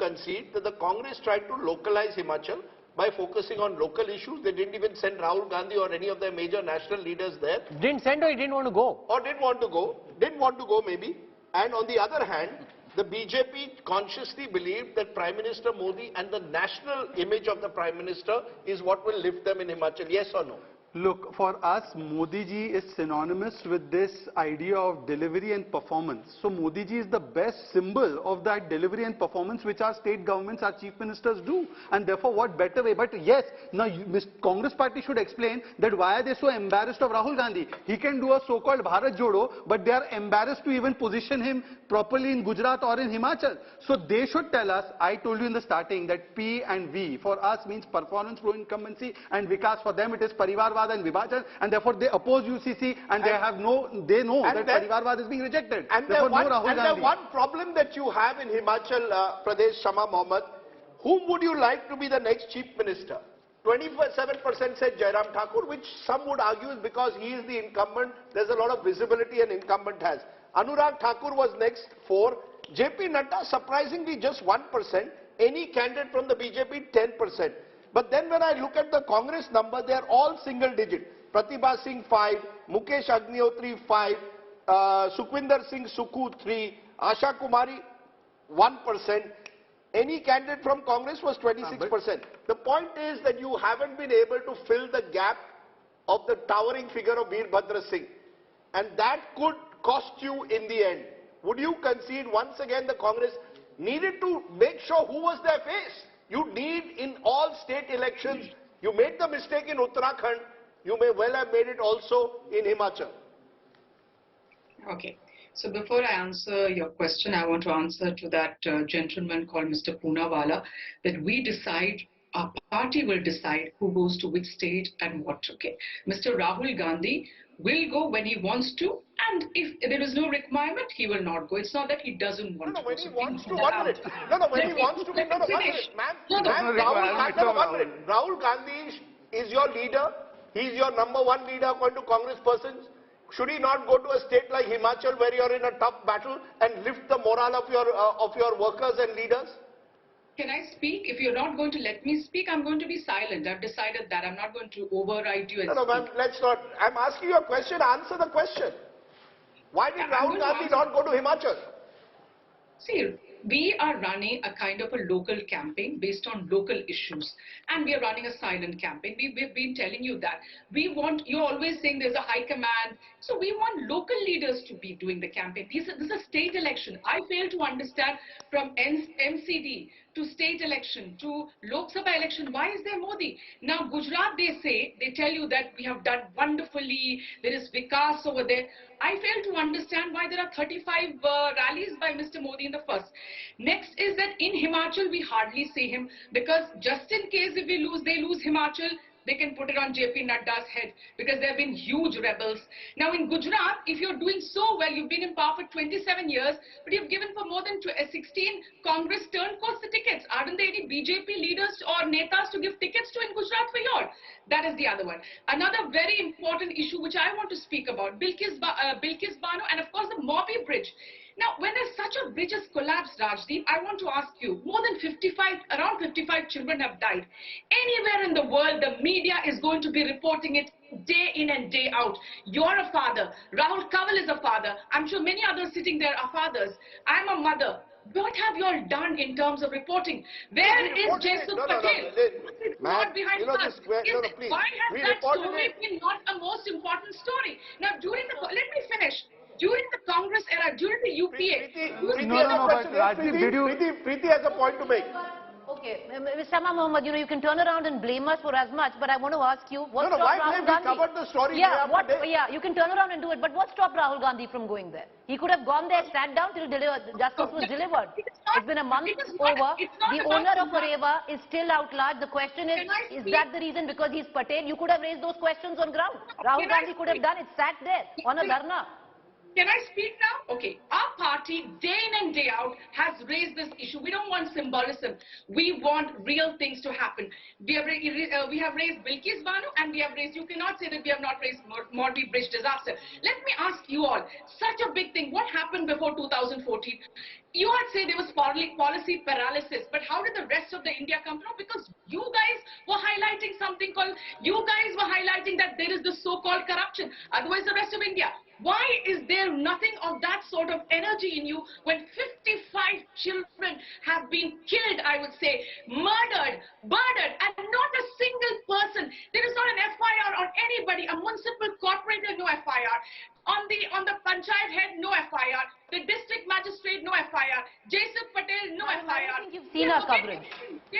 concede that the Congress tried to localize Himachal by focusing on local issues? They didn't even send Rahul Gandhi or any of their major national leaders there. Didn't send, or he didn't want to go? Or didn't want to go. Didn't want to go maybe. And on the other hand, the BJP consciously believed that Prime Minister Modi and the national image of the Prime Minister is what will lift them in Himachal. Yes or no? Look, for us, Modi ji is synonymous with this idea of delivery and performance. So Modi ji is the best symbol of that delivery and performance which our state governments, our chief ministers do. And therefore, what better way? But yes, now Congress party should explain that why are they so embarrassed of Rahul Gandhi? He can do a so-called Bharat Jodo, but they are embarrassed to even position him properly in Gujarat or in Himachal. So they should tell us, I told you in the starting that P and V for us means performance, pro-incumbency, and Vikas for them it is Parivarvad and Vibhajan, and therefore they oppose UCC, and they know that Parivarvad is being rejected. And the one problem that you have in Himachal Pradesh, Shama Mohamed, whom would you like to be the next chief minister? 27% said Jairam Thakur, which some would argue is because he is the incumbent. There's a lot of visibility an incumbent has. Anurag Thakur was next 4. JP Nadda surprisingly just 1%. Any candidate from the BJP 10%. But then when I look at the Congress number, they are all single digit. Pratibha Singh 5, Mukesh Agnihotri 5, Sukhwinder Singh Sukhu 3, Asha Kumari 1%. Any candidate from Congress was 26%. The point is that you haven't been able to fill the gap of the towering figure of Veerbhadra Singh. And that could cost you in the end. Would you concede once again the Congress needed to make sure who was their face? You need in all state elections, you made the mistake in Uttarakhand, you may well have made it also in Himachal. Okay. So before I answer your question, I want to answer to that gentleman called Mr. Poonawalla, that we decide, our party will decide who goes to which state and what. Okay. Mr. Rahul Gandhi will go when he wants to, and if there is no requirement, he will not go. It's not that he doesn't want to go. When he wants to, 1 minute. When he wants to, 1 minute. Rahul Gandhi is your leader. He's your #1 leader according to Congress persons. Should he not go to a state like Himachal where you're in a tough battle and lift the morale of your workers and leaders? Can I speak? If you're not going to let me speak, I'm going to be silent. I've decided that. I'm not going to override you. No, ma'am, let's not. I'm asking you a question. Answer the question. Why did Rahul Gandhi not go to Himachal? See, we are running a kind of a local campaign based on local issues, and we are running a silent campaign. We've been telling you that. We want, you're always saying there's a high command, so we want local leaders to be doing the campaign. This is a state election. I fail to understand from MCD to state election to Lok Sabha election, why is there Modi? Now Gujarat, they tell you that we have done wonderfully, there is Vikas over there. I fail to understand why there are 35 rallies by Mr. Modi in the first. Next is that in Himachal we hardly see him, because just in case if they lose Himachal, they can put it on JP Nadda's head, because there have been huge rebels. Now in Gujarat, if you're doing so well, you've been in power for 27 years, but you've given for more than 16 Congress turncoats the tickets. Aren't there any BJP leaders or netas to give tickets to in Gujarat for you all? That is the other one. Another very important issue which I want to speak about, Bilkis Bano, and of course the Morbi Bridge. Now, when there's such a bridge has collapsed, Rajdeep, I want to ask you, around 55 children have died. Anywhere in the world, the media is going to be reporting it day in and day out. You're a father. Rahul Kanwal is a father. I'm sure many others sitting there are fathers. I'm a mother. What have you all done in terms of reporting? Where is Shehzad Patel? Not behind us. Why has that story been not a most important story? Now, let me finish. During the Congress era, during the UPA... Preeti has a point to make. Okay, Shama Mohamed, you can turn around and blame us for as much, but I want to ask you, what stopped Rahul Gandhi? We covered the story you can turn around and do it, but what stopped Rahul Gandhi from going there? He could have gone there, sat down till justice was delivered. It's been a month over. The owner of Areva is still out large. The question is that the reason because he's Patel? You could have raised those questions on ground. Rahul Gandhi could have done it, sat there on a dharna. Can I speak now? Okay. Our party, day in and day out, has raised this issue. We don't want symbolism. We want real things to happen. We have raised Bilkis Bano, and we have raised, you cannot say that we have not raised Morbi Bridge disaster. Let me ask you all, such a big thing, what happened before 2014? you had said there was policy paralysis, but how did the rest of the India come? No, because you guys were highlighting something called, you guys were highlighting that there is this so-called corruption. Otherwise, the rest of India. Why is there nothing of that sort of energy in you when 55 children have been killed, I would say, murdered, and not a single person? There is not an FIR on anybody, a municipal corporator, no FIR. On the panchayat head, no FIR. The district magistrate, no FIR. Jaisuk Patel, no FIR. I don't think you've seen our coverage.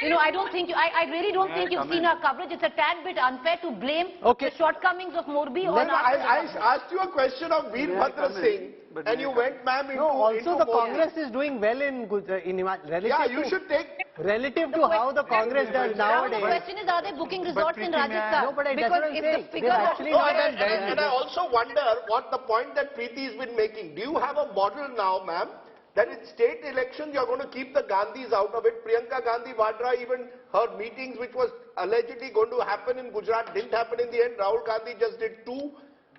I don't think I really don't think you've seen our coverage. It's a tad bit unfair to blame the shortcomings of Morbi on us. I asked you a question of Veerbhadra Singh, and you went, ma'am, into Also, the Morbi. Congress is doing well in Himachal. Yeah, you should take... Relative to how the Congress does nowadays. The question is, are they booking resorts in Rajasthan? No, but that's because what I'm if saying. the figures They've are actually not done well. And I also wonder what the point that Preeti has been making. Do you have a model now, ma'am, that in state elections you're going to keep the Gandhis out of it? Priyanka Gandhi Vadra, even her meetings which was allegedly going to happen in Gujarat didn't happen in the end. Rahul Gandhi just did 2.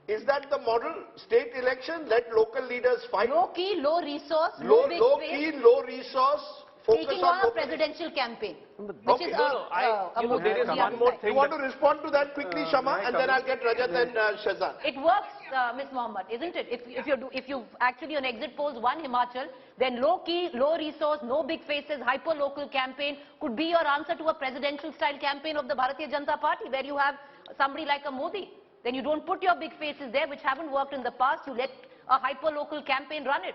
Is that the model? State election, let local leaders fight. Low key, low resource, Low big key, face, low resource. Focus taking on on a local. presidential campaign. Okay. there is one more You want to respond to that quickly, Shama, and then I'll get Rajat and Shehzad. It works, Ms. Mohammed, isn't it? If you actually on exit polls won Himachal, then low key, low resource, no big faces, hyper local campaign could be your answer to a presidential style campaign of the Bharatiya Janata Party, where you have somebody like a Modi. Then you don't put your big faces there, which haven't worked in the past. You let a hyper local campaign run it.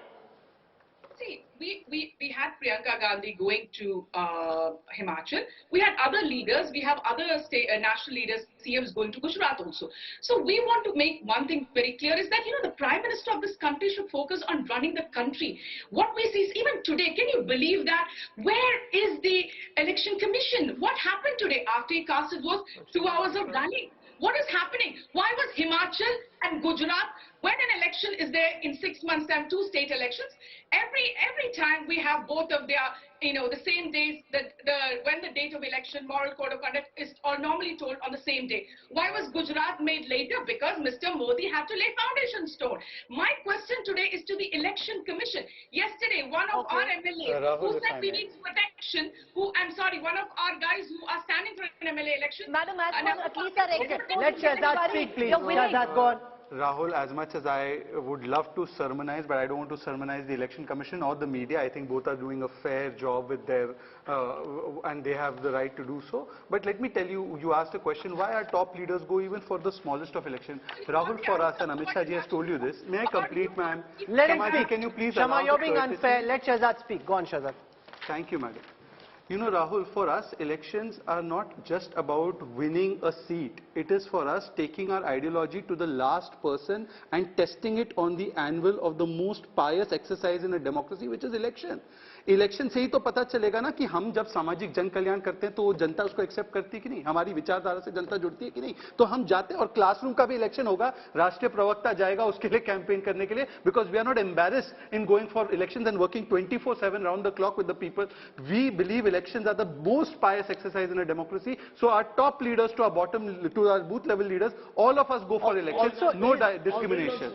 See, we had Priyanka Gandhi going to Himachal. We had other leaders. We have other national leaders, CMs going to Gujarat also. So we want to make one thing very clear is that, the Prime Minister of this country should focus on running the country. What we see is even today, can you believe that? Where is the Election Commission? What happened today after he cast his vote? 2 hours of rallying. What is happening? Why was Himachal and Gujarat, when an election is there in 6 months' time, 2 state elections, every time we have both of their, the same days, when the date of election, moral code of conduct is normally told on the same day. Why was Gujarat made later? Because Mr. Modi had to lay foundation stone. My question today is to the Election Commission. Yesterday, one of our MLAs who said we need protection, one of our guys who are standing for an MLA election. Madam, at least our exit polls. Let Shehzad speak, please. Shehzad, go on. Rahul, as much as I would love to sermonize, but I don't want to sermonize the Election Commission or the media. I think both are doing a fair job with their, and they have the right to do so. But let me tell you, you asked a question, why our top leaders go even for the smallest of elections? Rahul, for us, and Amit Shah ji has told you this. May I complete, ma'am? Let him Shama speak. ji, can you please Shama, allow you're the being courtesy? unfair. Let Shehzad speak. Go on, Shehzad. Thank you, madam. Rahul, for us, elections are not just about winning a seat. It is for us taking our ideology to the last person and testing it on the anvil of the most pious exercise in a democracy, which is election. Election से ही तो पता चलेगा ना कि हम जब सामाजिक जन कल्याण करते हैं तो वो जनता उसको एक्सेप्ट करती है कि नहीं, हमारी विचारधारा से जनता जुड़ती है कि नहीं. तो हम जाते हैं और क्लासरूम का भी इलेक्शन होगा, राष्ट्रीय प्रवक्ता जाएगा उसके लिए कैंपेन करने के लिए, because we are not embarrassed in going for elections and working 24/7 round the clock with the people. We believe elections are the most pious exercise in a democracy. So our top leaders to our booth level leaders, all of us go for elections, no discrimination.